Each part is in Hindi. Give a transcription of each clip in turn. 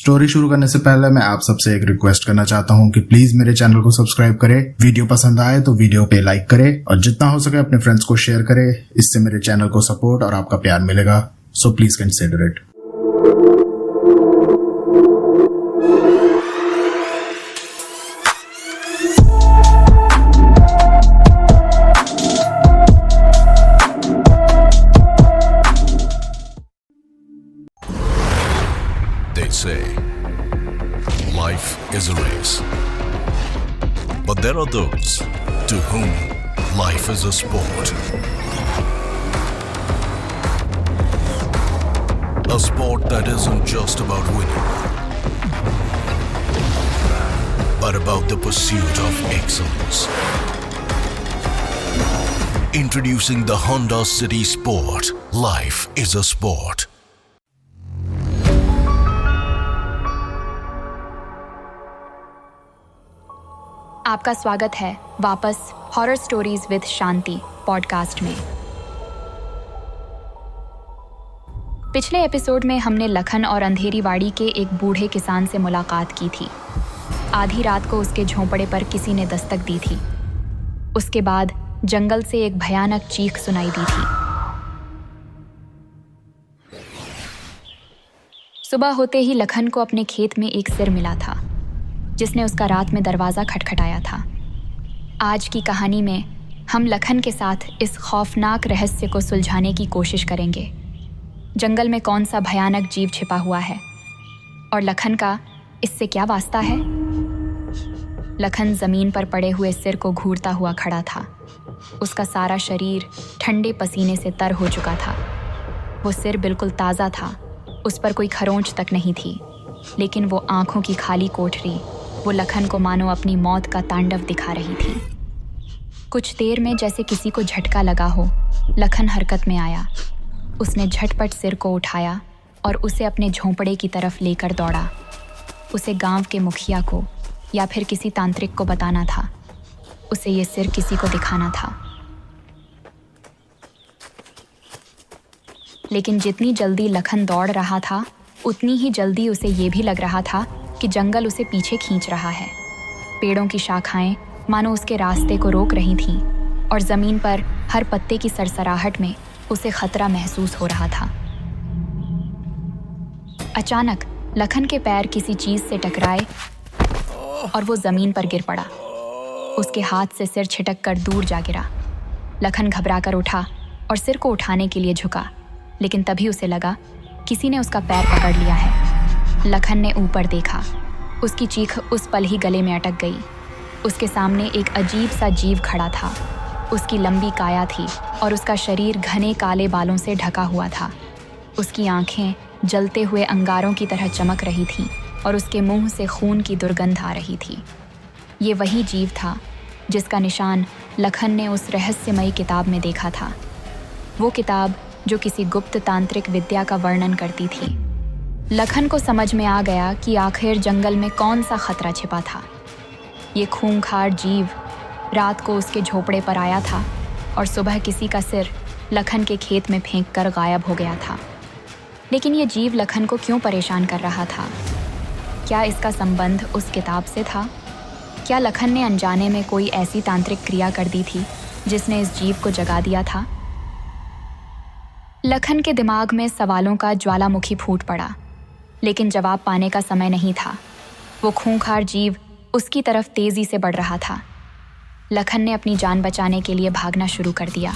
स्टोरी शुरू करने से पहले मैं आप सबसे एक रिक्वेस्ट करना चाहता हूँ कि प्लीज मेरे चैनल को सब्सक्राइब करें, वीडियो पसंद आए तो वीडियो पे लाइक करें और जितना हो सके अपने फ्रेंड्स को शेयर करें। इससे मेरे चैनल को सपोर्ट और आपका प्यार मिलेगा, so please consider it. They say life is a race, but there are those to whom life is a sport. A sport that isn't just about winning, but about the pursuit of excellence. Introducing the Honda City Sport. Life is a sport. आपका स्वागत है वापस horror stories with Shanti podcast में। पिछले एपिसोड में हमने लखन और अंधेरीवाड़ी के एक बूढ़े किसान से मुलाकात की थी। आधी रात को उसके झोंपड़े पर किसी ने दस्तक दी थी। उसके बाद जंगल से एक भयानक चीख सुनाई दी थी। सुबह होते ही लखन को अपने खेत में एक सिर मिला था जिसने उसका रात में दरवाज़ा खटखटाया था। आज की कहानी में हम लखन के साथ इस खौफनाक रहस्य को सुलझाने की कोशिश करेंगे। जंगल में कौन सा भयानक जीव छिपा हुआ है और लखन का इससे क्या वास्ता है? लखन ज़मीन पर पड़े हुए सिर को घूरता हुआ खड़ा था। उसका सारा शरीर ठंडे पसीने से तर हो चुका था। वो सिर बिल्कुल ताज़ा था, उस पर कोई खरोंच तक नहीं थी, लेकिन वो आँखों की खाली कोठरी वो लखन को मानो अपनी मौत का तांडव दिखा रही थी। कुछ देर में जैसे किसी को झटका लगा हो, लखन हरकत में आया। उसने झटपट सिर को उठाया और उसे अपने झोंपड़े की तरफ लेकर दौड़ा। उसे गांव के मुखिया को या फिर किसी तांत्रिक को बताना था। उसे ये सिर किसी को दिखाना था। लेकिन जितनी जल्दी लखन दौड़ रहा था, उतनी ही जल्दी उसे ये भी लग रहा था कि जंगल उसे पीछे खींच रहा है। पेड़ों की शाखाएं मानो उसके रास्ते को रोक रही थीं और ज़मीन पर हर पत्ते की सरसराहट में उसे खतरा महसूस हो रहा था। अचानक लखन के पैर किसी चीज़ से टकराए और वो ज़मीन पर गिर पड़ा। उसके हाथ से सिर छिटक कर दूर जा गिरा। लखन घबराकर उठा और सिर को उठाने के लिए झुका, लेकिन तभी उसे लगा किसी ने उसका पैर पकड़ लिया है। लखन ने ऊपर देखा। उसकी चीख उस पल ही गले में अटक गई। उसके सामने एक अजीब सा जीव खड़ा था। उसकी लंबी काया थी और उसका शरीर घने काले बालों से ढका हुआ था। उसकी आंखें जलते हुए अंगारों की तरह चमक रही थीं और उसके मुंह से खून की दुर्गंध आ रही थी। ये वही जीव था जिसका निशान लखन ने उस रहस्यमयी किताब में देखा था। वो किताब जो किसी गुप्त तांत्रिक विद्या का वर्णन करती थी। लखन को समझ में आ गया कि आखिर जंगल में कौन सा खतरा छिपा था। ये खूंखार जीव रात को उसके झोपड़े पर आया था और सुबह किसी का सिर लखन के खेत में फेंक कर गायब हो गया था। लेकिन ये जीव लखन को क्यों परेशान कर रहा था? क्या इसका संबंध उस किताब से था? क्या लखन ने अनजाने में कोई ऐसी तांत्रिक क्रिया कर दी थी जिसने इस जीव को जगा दिया था? लखन के दिमाग में सवालों का ज्वालामुखी फूट पड़ा, लेकिन जवाब पाने का समय नहीं था। वो खूंखार जीव उसकी तरफ तेजी से बढ़ रहा था। लखन ने अपनी जान बचाने के लिए भागना शुरू कर दिया।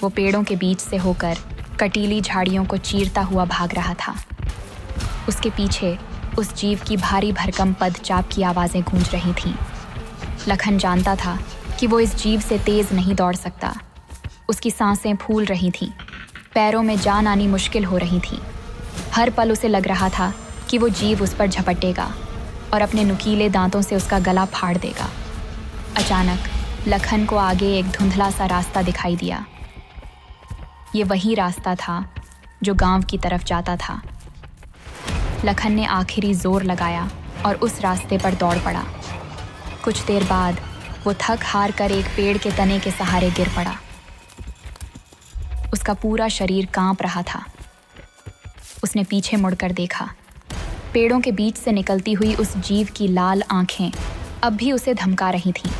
वो पेड़ों के बीच से होकर कटीली झाड़ियों को चीरता हुआ भाग रहा था। उसके पीछे उस जीव की भारी भरकम पदचाप की आवाज़ें गूंज रही थीं। लखन जानता था कि वो इस जीव से तेज़ नहीं दौड़ सकता। उसकी सांसें फूल रही थीं, पैरों में जान आनी मुश्किल हो रही थी। हर पल उसे लग रहा था कि वो जीव उस पर झपटेगा और अपने नुकीले दांतों से उसका गला फाड़ देगा। अचानक लखन को आगे एक धुंधला सा रास्ता दिखाई दिया। ये वही रास्ता था जो गांव की तरफ जाता था। लखन ने आखिरी जोर लगाया और उस रास्ते पर दौड़ पड़ा। कुछ देर बाद वो थक हार कर एक पेड़ के तने के सहारे गिर पड़ा। उसका पूरा शरीर कांप रहा था। उसने पीछे मुड़कर देखा। पेड़ों के बीच से निकलती हुई उस जीव की लाल आंखें अब भी उसे धमका रही थीं।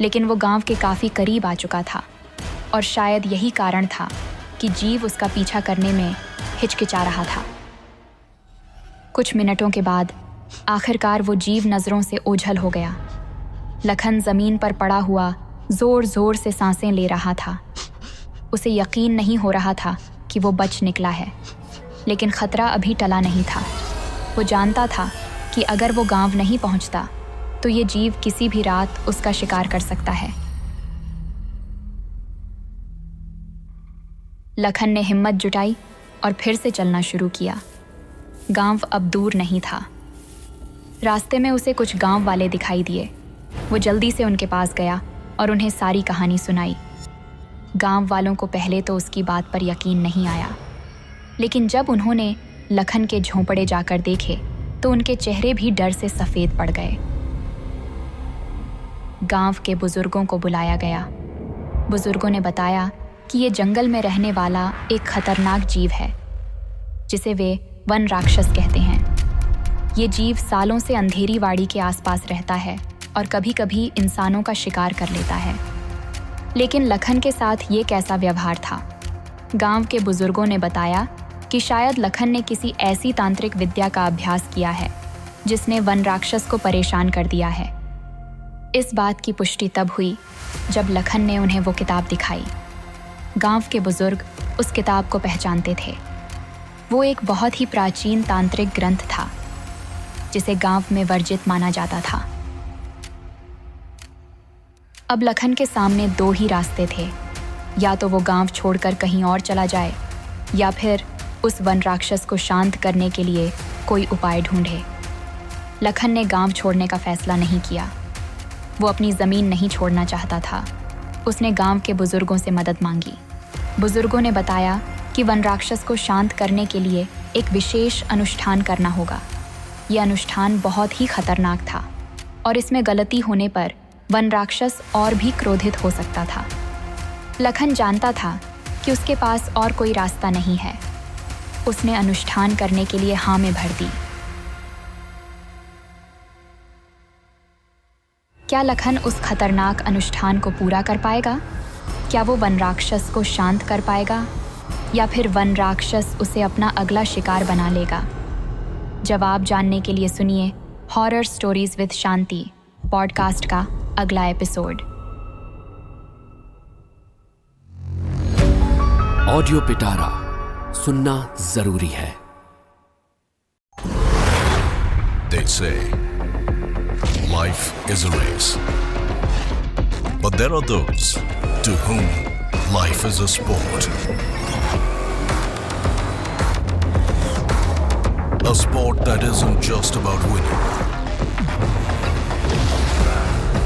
लेकिन वो गांव के काफ़ी करीब आ चुका था और शायद यही कारण था कि जीव उसका पीछा करने में हिचकिचा रहा था। कुछ मिनटों के बाद आखिरकार वो जीव नज़रों से ओझल हो गया। लखन ज़मीन पर पड़ा हुआ ज़ोर ज़ोर से सांसें ले रहा था। उसे यकीन नहीं हो रहा था कि वो बच निकला है, लेकिन खतरा अभी टला नहीं था। वो जानता था कि अगर वो गांव नहीं पहुंचता तो ये जीव किसी भी रात उसका शिकार कर सकता है। लखन ने हिम्मत जुटाई और फिर से चलना शुरू किया। गांव अब दूर नहीं था। रास्ते में उसे कुछ गांव वाले दिखाई दिए। वो जल्दी से उनके पास गया और उन्हें सारी कहानी सुनाई। गांव वालों को पहले तो उसकी बात पर यकीन नहीं आया, लेकिन जब उन्होंने लखन के झोंपड़े जाकर देखे तो उनके चेहरे भी डर से सफ़ेद पड़ गए। गांव के बुजुर्गों को बुलाया गया। बुजुर्गों ने बताया कि ये जंगल में रहने वाला एक खतरनाक जीव है, जिसे वे वन राक्षस कहते हैं। ये जीव सालों से अंधेरी वाड़ी के आसपास रहता है और कभी कभी इंसानों का शिकार कर लेता है। लेकिन लखन के साथ ये कैसा व्यवहार था? गांव के बुजुर्गों ने बताया कि शायद लखन ने किसी ऐसी तांत्रिक विद्या का अभ्यास किया है जिसने वन राक्षस को परेशान कर दिया है। इस बात की पुष्टि तब हुई जब लखन ने उन्हें वो किताब दिखाई। गांव के बुजुर्ग उस किताब को पहचानते थे। वो एक बहुत ही प्राचीन तांत्रिक ग्रंथ था जिसे गांव में वर्जित माना जाता था। अब लखन के सामने दो ही रास्ते थे, या तो वो गांव छोड़कर कहीं और चला जाए या फिर उस वन राक्षस को शांत करने के लिए कोई उपाय ढूंढे। लखन ने गांव छोड़ने का फैसला नहीं किया। वो अपनी ज़मीन नहीं छोड़ना चाहता था। उसने गांव के बुजुर्गों से मदद मांगी। बुजुर्गों ने बताया कि वन राक्षस को शांत करने के लिए एक विशेष अनुष्ठान करना होगा। यह अनुष्ठान बहुत ही खतरनाक था और इसमें गलती होने पर वन राक्षस और भी क्रोधित हो सकता था। लखन जानता था कि उसके पास और कोई रास्ता नहीं है। उसने अनुष्ठान करने के लिए हाँ में भर दी। क्या लखन उस खतरनाक अनुष्ठान को पूरा कर पाएगा? क्या वो वन राक्षस को शांत कर पाएगा या फिर वन राक्षस उसे अपना अगला शिकार बना लेगा? जवाब जानने के लिए सुनिए horror stories with Shanti podcast का अगला एपिसोड। ऑडियो पिटारा सुनना जरूरी है। They say life is a race, but there are those to whom life is a sport. A sport that isn't just about winning,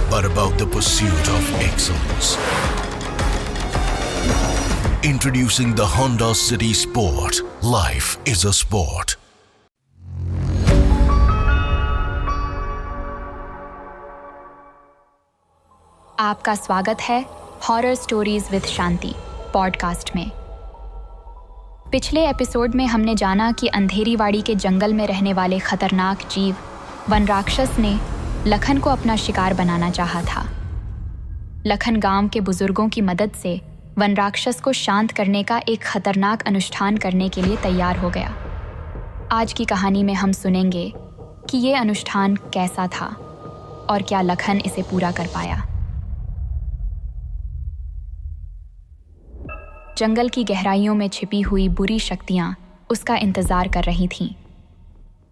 but about the pursuit of excellence. Introducing the Honda City Sport. Life is a sport. आपका स्वागत है horror stories with Shanti podcast में। पिछले एपिसोड में हमने जाना कि अंधेरीवाड़ी के जंगल में रहने वाले खतरनाक जीव वन राक्षस ने लखन को अपना शिकार बनाना चाहा था। लखन गांव के बुजुर्गों की मदद से वन राक्षस को शांत करने का एक खतरनाक अनुष्ठान करने के लिए तैयार हो गया। आज की कहानी में हम सुनेंगे कि ये अनुष्ठान कैसा था और क्या लखन इसे पूरा कर पाया। जंगल की गहराइयों में छिपी हुई बुरी शक्तियां उसका इंतजार कर रही थीं।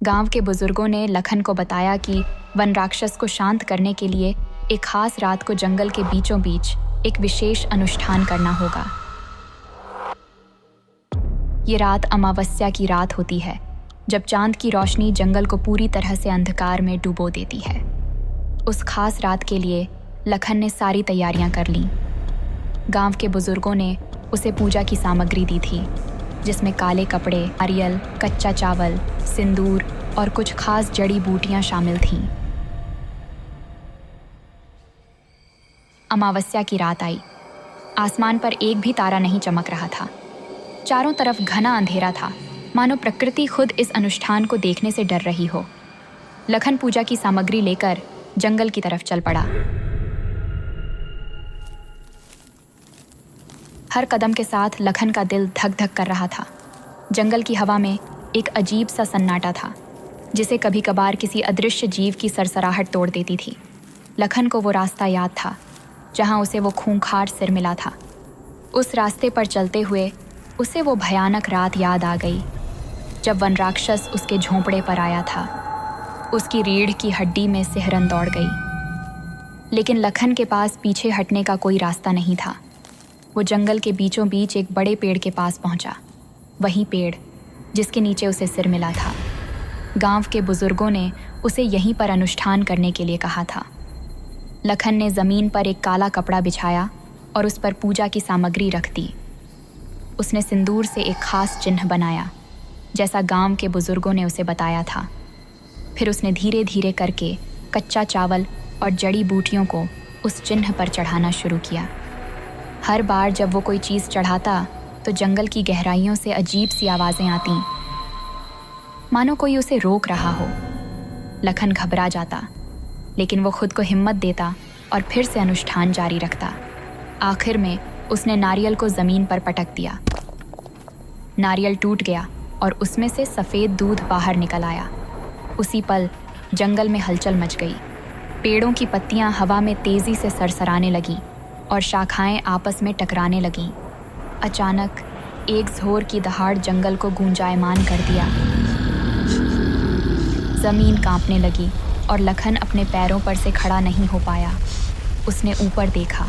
गांव के बुजुर्गों ने लखन को बताया कि वन राक्षस को शांत करने के लिए एक खास रात को जंगल के बीचों बीच एक विशेष अनुष्ठान करना होगा। ये रात अमावस्या की रात होती है, जब चांद की रोशनी जंगल को पूरी तरह से अंधकार में डुबो देती है। उस खास रात के लिए लखन ने सारी तैयारियां कर लीं। गांव के बुजुर्गों ने उसे पूजा की सामग्री दी थी, जिसमें काले कपड़े, नारियल, कच्चा चावल, सिंदूर और कुछ खास जड़ी बूटियां शामिल थीं। अमावस्या की रात आई। आसमान पर एक भी तारा नहीं चमक रहा था। चारों तरफ घना अंधेरा था मानो प्रकृति खुद इस अनुष्ठान को देखने से डर रही हो। लखन पूजा की सामग्री लेकर जंगल की तरफ चल पड़ा। हर कदम के साथ लखन का दिल धक धक कर रहा था। जंगल की हवा में एक अजीब सा सन्नाटा था, जिसे कभी कभार किसी अदृश्य जीव की सरसराहट तोड़ देती थी। लखन को वो रास्ता याद था जहां उसे वो खूंखार सिर मिला था। उस रास्ते पर चलते हुए उसे वो भयानक रात याद आ गई जब वन राक्षस उसके झोंपड़े पर आया था। उसकी रीढ़ की हड्डी में सिहरन दौड़ गई। लेकिन लखन के पास पीछे हटने का कोई रास्ता नहीं था। वो जंगल के बीचों बीच एक बड़े पेड़ के पास पहुंचा। वही पेड़ जिसके नीचे उसे सिर मिला था। गांव के बुजुर्गों ने उसे यहीं पर अनुष्ठान करने के लिए कहा था। लखन ने जमीन पर एक काला कपड़ा बिछाया और उस पर पूजा की सामग्री रख दी। उसने सिंदूर से एक खास चिन्ह बनाया, जैसा गांव के बुजुर्गों ने उसे बताया था। फिर उसने धीरे धीरे करके कच्चा चावल और जड़ी बूटियों को उस चिन्ह पर चढ़ाना शुरू किया। हर बार जब वो कोई चीज़ चढ़ाता तो जंगल की गहराइयों से अजीब सी आवाज़ें आती, मानो कोई उसे रोक रहा हो। लखन घबरा जाता, लेकिन वो खुद को हिम्मत देता और फिर से अनुष्ठान जारी रखता। आखिर में उसने नारियल को ज़मीन पर पटक दिया। नारियल टूट गया और उसमें से सफ़ेद दूध बाहर निकल आया। उसी पल जंगल में हलचल मच गई। पेड़ों की पत्तियां हवा में तेज़ी से सरसराने लगीं और शाखाएं आपस में टकराने लगीं। अचानक एक ज़ोर की दहाड़ जंगल को गूंजायमान कर दिया। ज़मीन कांपने लगी और लखन अपने पैरों पर से खड़ा नहीं हो पाया। उसने ऊपर देखा।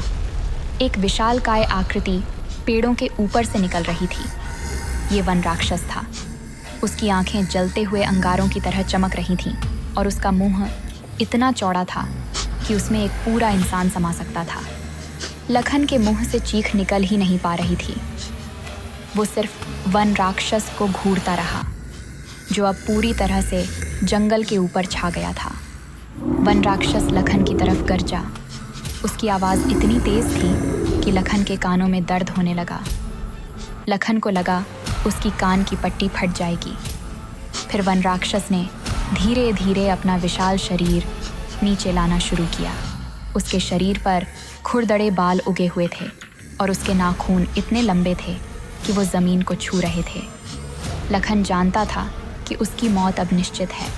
एक विशालकाय आकृति पेड़ों के ऊपर से निकल रही थी। ये वन राक्षस था। उसकी आंखें जलते हुए अंगारों की तरह चमक रही थीं और उसका मुंह इतना चौड़ा था कि उसमें एक पूरा इंसान समा सकता था। लखन के मुंह से चीख निकल ही नहीं पा रही थी। वो सिर्फ वन राक्षस को घूरता रहा, जो अब पूरी तरह से जंगल के ऊपर छा गया था। वन राक्षस लखन की तरफ गरजा। उसकी आवाज़ इतनी तेज़ थी कि लखन के कानों में दर्द होने लगा। लखन को लगा उसकी कान की पट्टी फट जाएगी। फिर वन राक्षस ने धीरे धीरे अपना विशाल शरीर नीचे लाना शुरू किया। उसके शरीर पर खुरदड़े बाल उगे हुए थे और उसके नाखून इतने लंबे थे कि वो ज़मीन को छू रहे थे। लखन जानता था कि उसकी मौत अब निश्चित है।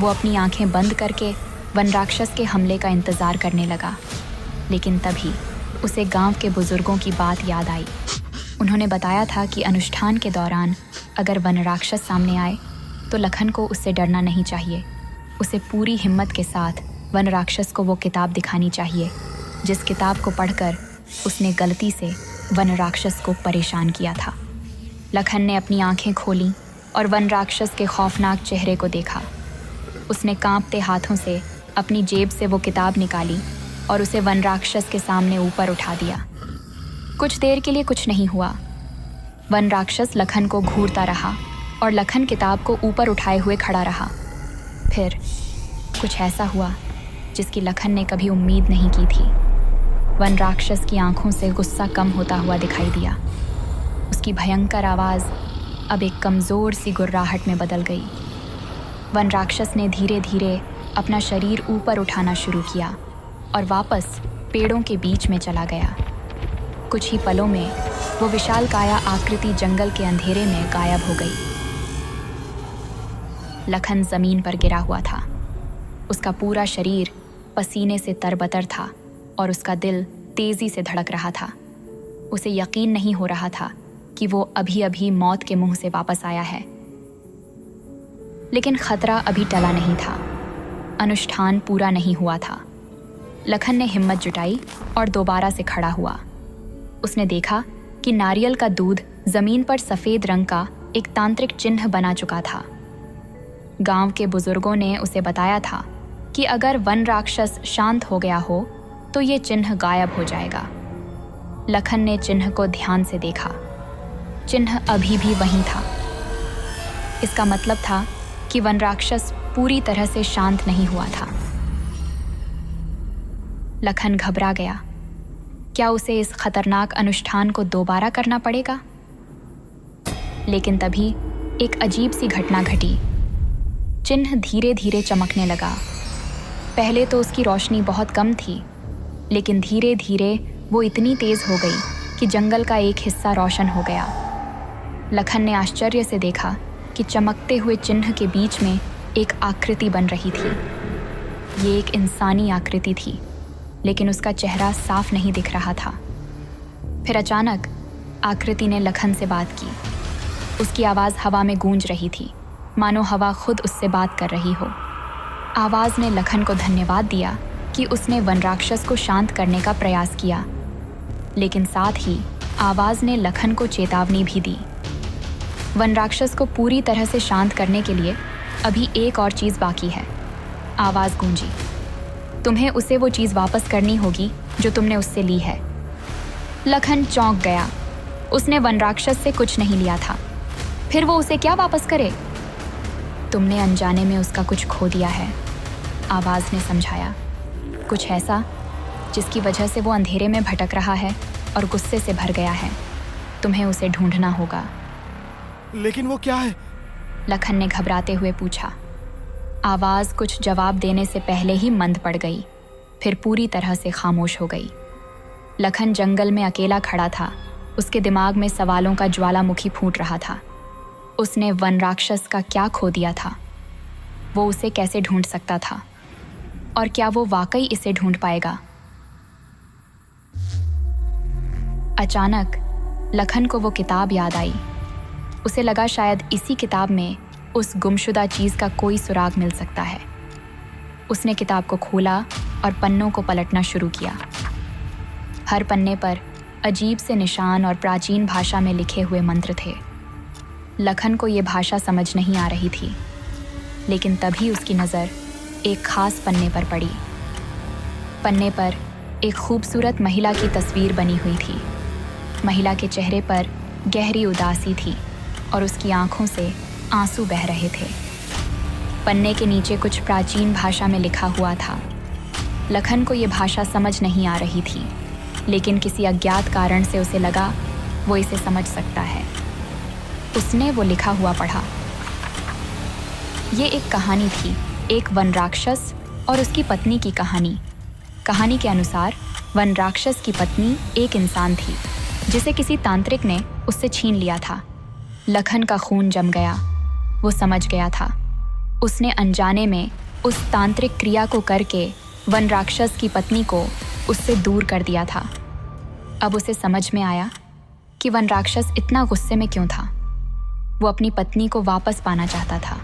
वो अपनी आंखें बंद करके वन राक्षस के हमले का इंतज़ार करने लगा। लेकिन तभी उसे गांव के बुजुर्गों की बात याद आई। उन्होंने बताया था कि अनुष्ठान के दौरान अगर वन राक्षस सामने आए तो लखन को उससे डरना नहीं चाहिए। उसे पूरी हिम्मत के साथ वन राक्षस को वो किताब दिखानी चाहिए जिस किताब को पढ़कर उसने गलती से वन राक्षस को परेशान किया था। लखन ने अपनी आंखें खोलीं और वन राक्षस के खौफनाक चेहरे को देखा। उसने कांपते हाथों से अपनी जेब से वो किताब निकाली और उसे वन राक्षस के सामने ऊपर उठा दिया। कुछ देर के लिए कुछ नहीं हुआ। वन राक्षस लखन को घूरता रहा और लखन किताब को ऊपर उठाए हुए खड़ा रहा। फिर कुछ ऐसा हुआ जिसकी लखन ने कभी उम्मीद नहीं की थी। वन राक्षस की आंखों से गुस्सा कम होता हुआ दिखाई दिया। उसकी भयंकर आवाज़ अब एक कमज़ोर सी गुर्राहट में बदल गई। वन राक्षस ने धीरे धीरे अपना शरीर ऊपर उठाना शुरू किया और वापस पेड़ों के बीच में चला गया। कुछ ही पलों में वो विशालकाया आकृति जंगल के अंधेरे में गायब हो गई। लखन ज़मीन पर गिरा हुआ था। उसका पूरा शरीर पसीने से तरबतर था और उसका दिल तेज़ी से धड़क रहा था। उसे यकीन नहीं हो रहा था कि वो अभी अभी मौत के मुंह से वापस आया है। लेकिन खतरा अभी टला नहीं था। अनुष्ठान पूरा नहीं हुआ था। लखन ने हिम्मत जुटाई और दोबारा से खड़ा हुआ। उसने देखा कि नारियल का दूध जमीन पर सफ़ेद रंग का एक तांत्रिक चिन्ह बना चुका था। गांव के बुजुर्गों ने उसे बताया था कि अगर वन राक्षस शांत हो गया हो तो ये चिन्ह गायब हो जाएगा। लखन ने चिन्ह को ध्यान से देखा। चिन्ह अभी भी वहीं था। इसका मतलब था कि वन राक्षस पूरी तरह से शांत नहीं हुआ था। लखन घबरा गया। क्या उसे इस खतरनाक अनुष्ठान को दोबारा करना पड़ेगा? लेकिन तभी एक अजीब सी घटना घटी। चिन्ह धीरे धीरे चमकने लगा। पहले तो उसकी रोशनी बहुत कम थी, लेकिन धीरे धीरे वो इतनी तेज हो गई कि जंगल का एक हिस्सा रोशन हो गया। लखन ने आश्चर्य से देखा कि चमकते हुए चिन्ह के बीच में एक आकृति बन रही थी। ये एक इंसानी आकृति थी, लेकिन उसका चेहरा साफ नहीं दिख रहा था। फिर अचानक आकृति ने लखन से बात की। उसकी आवाज़ हवा में गूंज रही थी, मानो हवा खुद उससे बात कर रही हो। आवाज़ ने लखन को धन्यवाद दिया कि उसने वन राक्षस को शांत करने का प्रयास किया, लेकिन साथ ही आवाज़ ने लखन को चेतावनी भी दी। वन राक्षस को पूरी तरह से शांत करने के लिए अभी एक और चीज़ बाकी है। आवाज़ गूंजी, तुम्हें उसे वो चीज़ वापस करनी होगी जो तुमने उससे ली है। लखन चौंक गया। उसने वन राक्षस से कुछ नहीं लिया था, फिर वो उसे क्या वापस करे? तुमने अनजाने में उसका कुछ खो दिया है, आवाज़ ने समझाया। कुछ ऐसा जिसकी वजह से वो अंधेरे में भटक रहा है और गुस्से से भर गया है। तुम्हें उसे ढूंढना होगा। लेकिन वो क्या है? लखन ने घबराते हुए पूछा। आवाज़ कुछ जवाब देने से पहले ही मंद पड़ गई, फिर पूरी तरह से खामोश हो गई। लखन जंगल में अकेला खड़ा था। उसके दिमाग में सवालों का ज्वालामुखी फूट रहा था। उसने वन राक्षस का क्या खो दिया था? वो उसे कैसे ढूंढ सकता था? और क्या वो वाकई इसे ढूंढ पाएगा? अचानक लखन को वो किताब याद आई। उसे लगा शायद इसी किताब में उस गुमशुदा चीज़ का कोई सुराग मिल सकता है। उसने किताब को खोला और पन्नों को पलटना शुरू किया। हर पन्ने पर अजीब से निशान और प्राचीन भाषा में लिखे हुए मंत्र थे। लखन को ये भाषा समझ नहीं आ रही थी, लेकिन तभी उसकी नज़र एक खास पन्ने पर पड़ी। पन्ने पर एक खूबसूरत महिला की तस्वीर बनी हुई थी। महिला के चेहरे पर गहरी उदासी थी और उसकी आंखों से आंसू बह रहे थे। पन्ने के नीचे कुछ प्राचीन भाषा में लिखा हुआ था। लखन को ये भाषा समझ नहीं आ रही थी, लेकिन किसी अज्ञात कारण से उसे लगा वो इसे समझ सकता है। उसने वो लिखा हुआ पढ़ा। ये एक कहानी थी, एक वन राक्षस और उसकी पत्नी की कहानी। कहानी के अनुसार वन राक्षस की पत्नी एक इंसान थी जिसे किसी तांत्रिक ने उससे छीन लिया था। लखन का खून जम गया। वो समझ गया था। उसने अनजाने में उस तांत्रिक क्रिया को करके वन राक्षस की पत्नी को उससे दूर कर दिया था। अब उसे समझ में आया कि वन राक्षस इतना गुस्से में क्यों था। वो अपनी पत्नी को वापस पाना चाहता था,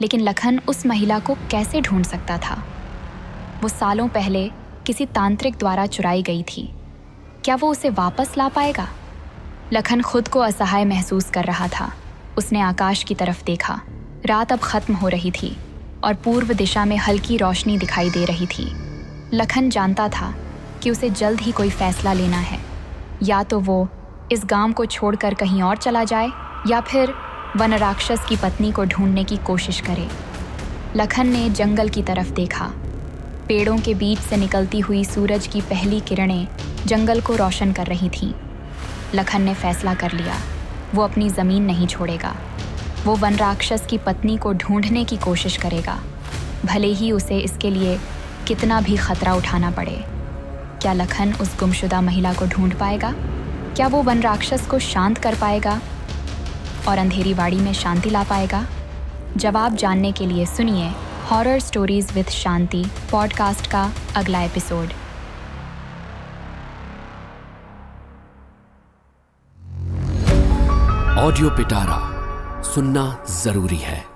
लेकिन लखन उस महिला को कैसे ढूंढ सकता था? वो सालों पहले किसी तांत्रिक द्वारा चुराई गई थी। क्या वो उसे वापस ला पाएगा? लखन खुद को असहाय महसूस कर रहा था। उसने आकाश की तरफ देखा। रात अब खत्म हो रही थी और पूर्व दिशा में हल्की रोशनी दिखाई दे रही थी। लखन जानता था कि उसे जल्द ही कोई फैसला लेना है। या तो वो इस गांव को छोड़कर कहीं और चला जाए या फिर वन राक्षस की पत्नी को ढूंढने की कोशिश करे। लखन ने जंगल की तरफ देखा। पेड़ों के बीच से निकलती हुई सूरज की पहली किरणें जंगल को रोशन कर रही थीं। लखन ने फैसला कर लिया, वो अपनी ज़मीन नहीं छोड़ेगा। वो वन राक्षस की पत्नी को ढूंढने की कोशिश करेगा, भले ही उसे इसके लिए कितना भी खतरा उठाना पड़े। क्या लखन उस गुमशुदा महिला को ढूंढ पाएगा? क्या वो वन राक्षस को शांत कर पाएगा और अंधेरी वाड़ी में शांति ला पाएगा? जवाब जानने के लिए सुनिए horror stories with Shanti podcast का अगला एपिसोड। ऑडियो पिटारा सुनना जरूरी है।